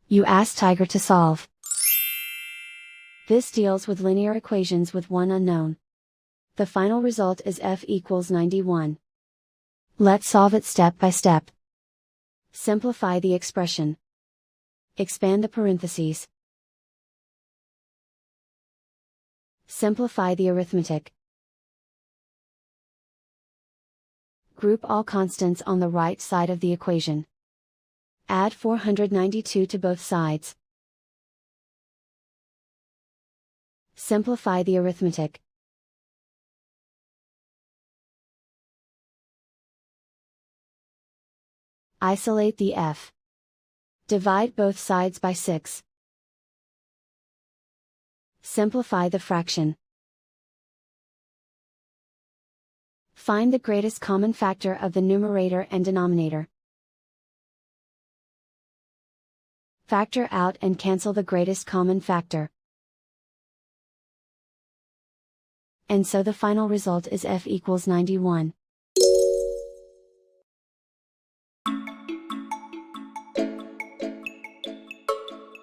You ask Tiger to solve. This deals with linear equations with one unknown. The final result is f equals 91. Let's solve it step by step. Simplify the expression. Expand the parentheses. Simplify the arithmetic. Group all constants on the right side of the equation. Add 492 to both sides. Simplify the arithmetic. Isolate the f. Divide both sides by 6. Simplify the fraction. Find the greatest common factor of the numerator and denominator. Factor out and cancel the greatest common factor. And so the final result is f equals 91.